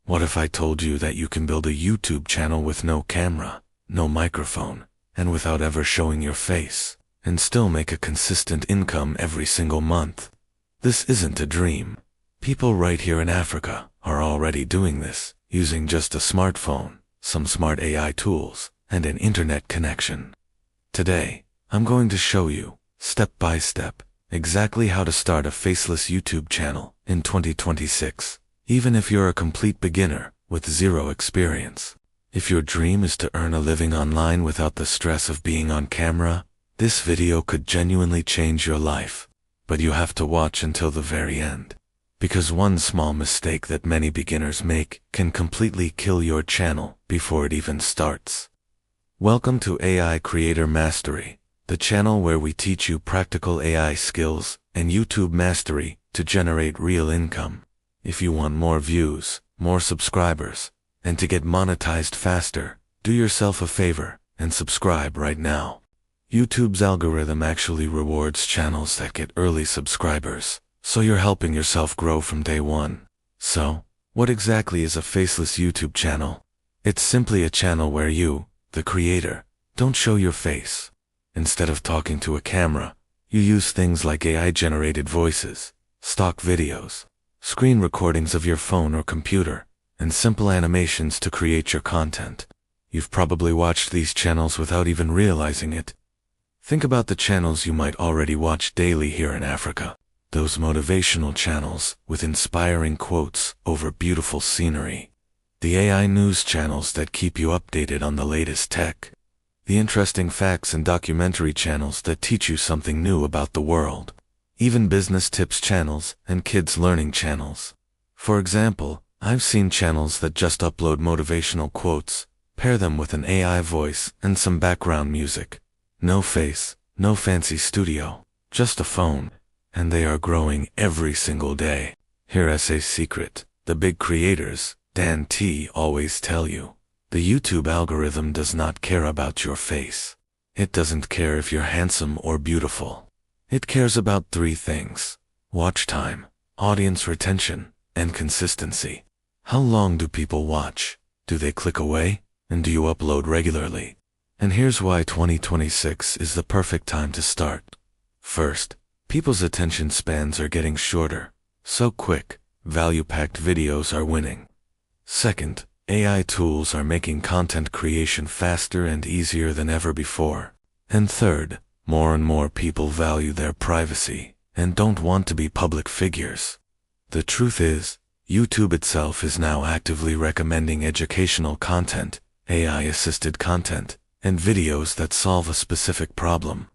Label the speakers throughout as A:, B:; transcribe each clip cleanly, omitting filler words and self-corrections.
A: What if I told you that you can build a YouTube channel with no camera, no microphone, and without ever showing your face, and still make a consistent income every single month? This isn't a dream. People right here in Africa are already doing this, using just a smartphone, some smart AI tools, and an internet connection. Today, I'm going to show you, step by step, exactly how to start a faceless YouTube channel in 2026, even if you're a complete beginner with zero experience. If your dream is to earn a living online without the stress of being on camera, this video could genuinely change your life. But you have to watch until the very end, because one small mistake that many beginners make can completely kill your channel before it even starts. Welcome to AI Creator Mastery, the channel where we teach you practical AI skills and YouTube mastery to generate real income. If you want more views, more subscribers, and to get monetized faster, do yourself a favor and subscribe right now. YouTube's algorithm actually rewards channels that get early subscribers, so you're helping yourself grow from day one. So, what exactly is a faceless YouTube channel? It's simply a channel where you, the creator, don't show your face. Instead of talking to a camera, you use things like AI-generated voices, stock videos, screen recordings of your phone or computer, and simple animations to create your content. You've probably watched these channels without even realizing it. Think about the channels you might already watch daily here in Africa. Those motivational channels with inspiring quotes over beautiful scenery. The AI news channels that keep you updated on the latest tech. The interesting facts and documentary channels that teach you something new about the world. Even business tips channels and kids learning channels. For example, I've seen channels that just upload motivational quotes, pair them with an AI voice and some background music. No face, no fancy studio, just a phone, and they are growing every single day. Here's a secret. The big creators, Dan T, always tell you. The YouTube algorithm does not care about your face. It doesn't care if you're handsome or beautiful. It cares about three things: watch time, audience retention, and consistency. How long do people watch? Do they click away? And do you upload regularly? And here's why 2026 is the perfect time to start. First, people's attention spans are getting shorter. So quick, value-packed videos are winning. Second, AI tools are making content creation faster and easier than ever before. And third, more and more people value their privacy and don't want to be public figures. The truth is, YouTube itself is now actively recommending educational content, AI-assisted content, and videos that solve a specific problem.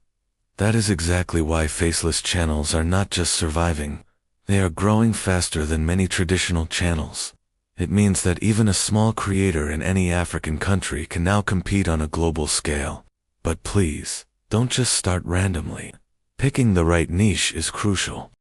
A: That is exactly why faceless channels are not just surviving, they are growing faster than many traditional channels. It means that even a small creator in any African country can now compete on a global scale. But please, don't just start randomly. Picking the right niche is crucial.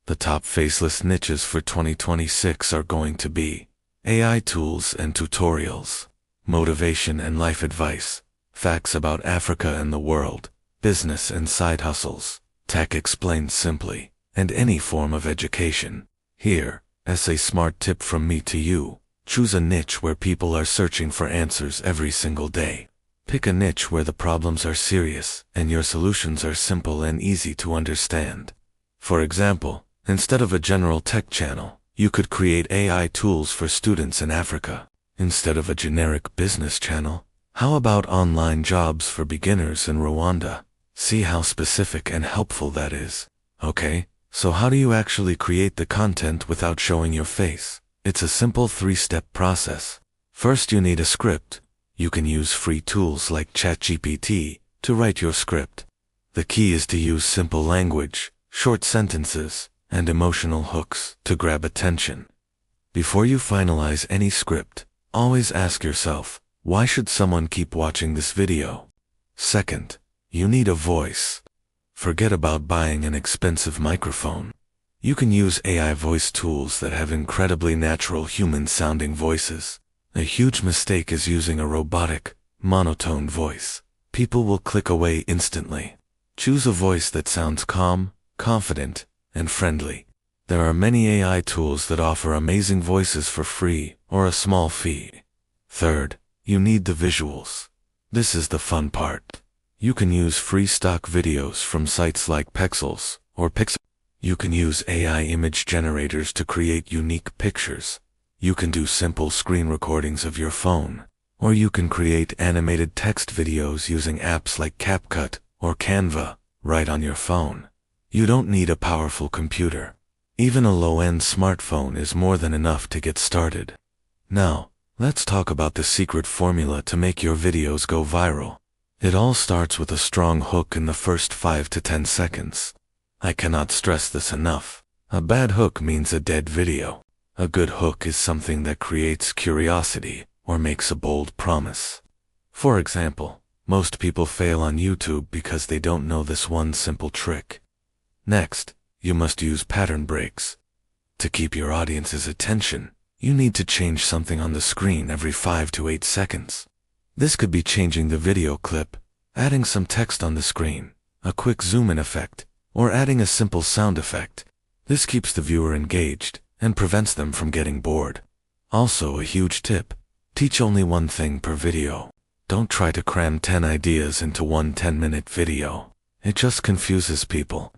A: The top faceless niches for 2026 are going to be AI tools and tutorials, motivation and life advice, facts about Africa and the world, business and side hustles, tech explained simply, and any form of education. Here, as a smart tip from me to you, choose a niche where people are searching for answers every single day. Pick a niche where the problems are serious and your solutions are simple and easy to understand. For example, instead of a general tech channel, you could create AI tools for students in Africa. Instead of a generic business channel, how about online jobs for beginners in Rwanda? See how specific and helpful that is. Okay, so how do you actually create the content without showing your face? It's a simple 3-step process. First, you need a script. You can use free tools like ChatGPT to write your script. The key is to use simple language, short sentences, and emotional hooks to grab attention. Before you finalize any script, always ask yourself, why should someone keep watching this video? Second, you need a voice. Forget about buying an expensive microphone. You can use AI voice tools that have incredibly natural human-sounding voices. A huge mistake is using a robotic, monotone voice. People will click away instantly. Choose a voice that sounds calm, confident, and friendly. There are many AI tools that offer amazing voices for free or a small fee. Third, you need the visuals. This is the fun part. You can use free stock videos from sites like Pexels or Pixel. You can use AI image generators to create unique pictures. You can do simple screen recordings of your phone, or you can create animated text videos using apps like CapCut or Canva right on your phone. You don't need a powerful computer. Even a low-end smartphone is more than enough to get started. Now, let's talk about the secret formula to make your videos go viral. It all starts with a strong hook in the first 5 to 10 seconds. I cannot stress this enough. A bad hook means a dead video. A good hook is something that creates curiosity or makes a bold promise. For example, most people fail on YouTube because they don't know this one simple trick. Next, you must use pattern breaks. To keep your audience's attention, you need to change something on the screen every 5 to 8 seconds. This could be changing the video clip, adding some text on the screen, a quick zoom-in effect, or adding a simple sound effect. This keeps the viewer engaged and prevents them from getting bored. Also, a huge tip: teach only one thing per video. Don't try to cram 10 ideas into one 10-minute video. It just confuses people.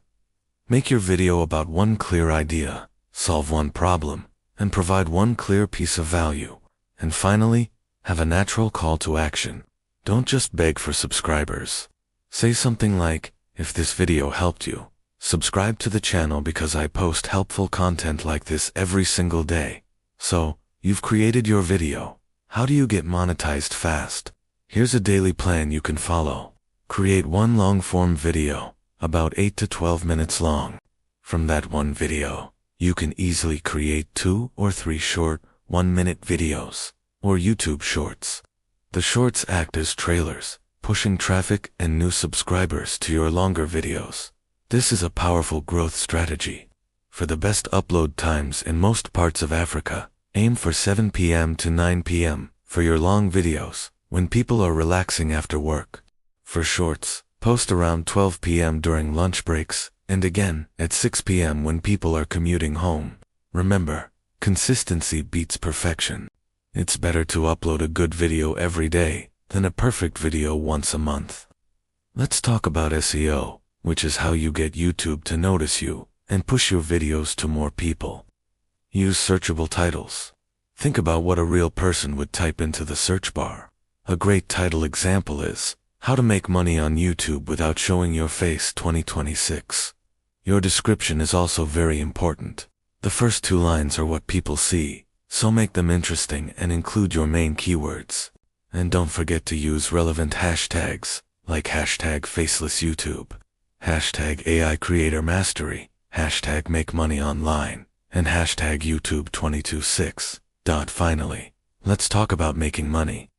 A: Make your video about one clear idea, solve one problem, and provide one clear piece of value. And finally, have a natural call to action. Don't just beg for subscribers. Say something like, if this video helped you, subscribe to the channel because I post helpful content like this every single day. So, you've created your video. How do you get monetized fast? Here's a daily plan you can follow. Create one long-form video, about 8 to 12 minutes long. From that one video, you can easily create 2 or 3 short, 1-minute videos, or YouTube shorts. The shorts act as trailers, pushing traffic and new subscribers to your longer videos. This is a powerful growth strategy. For the best upload times in most parts of Africa, aim for 7 p.m. to 9 p.m. for your long videos, when people are relaxing after work. For shorts, post around 12 p.m. during lunch breaks, and again at 6 p.m. when people are commuting home. Remember, consistency beats perfection. It's better to upload a good video every day than a perfect video once a month. Let's talk about SEO, which is how you get YouTube to notice you and push your videos to more people. Use searchable titles. Think about what a real person would type into the search bar. A great title example is, How to Make Money on YouTube Without Showing Your Face 2026. Your description is also very important. The first 2 lines are what people see, so make them interesting and include your main keywords. And don't forget to use relevant hashtags, like hashtag Faceless YouTube, hashtag AI Creator Mastery, hashtag Make Money Online, and hashtag YouTube 226. Finally, let's talk about making money.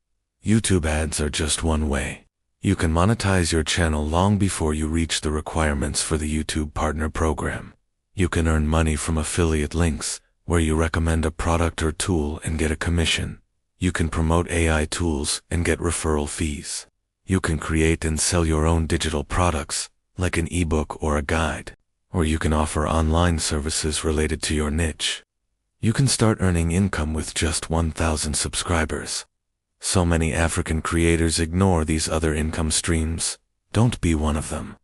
A: YouTube ads are just one way. You can monetize your channel long before you reach the requirements for the YouTube Partner Program. You can earn money from affiliate links, where you recommend a product or tool and get a commission. You can promote AI tools and get referral fees. You can create and sell your own digital products, like an ebook or a guide. Or you can offer online services related to your niche. You can start earning income with just 1,000 subscribers. So many African creators ignore these other income streams. Don't be one of them.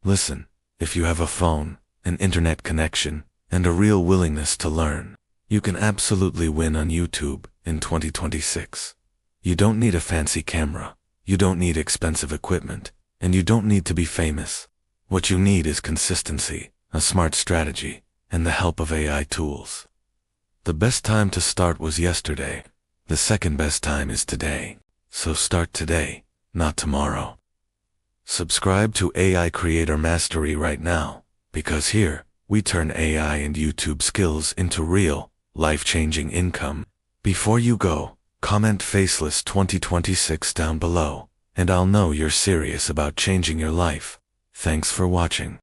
A: Listen, if you have a phone, an internet connection, and a real willingness to learn, you can absolutely win on YouTube in 2026. You don't need a fancy camera, you don't need expensive equipment, and you don't need to be famous. What you need is consistency, a smart strategy, and the help of AI tools. The best time to start was yesterday. The second best time is today. So start today, not tomorrow. Subscribe to AI Creator Mastery right now, because here, we turn AI and YouTube skills into real, life-changing income. Before you go, comment Faceless 2026 down below, and I'll know you're serious about changing your life. Thanks for watching.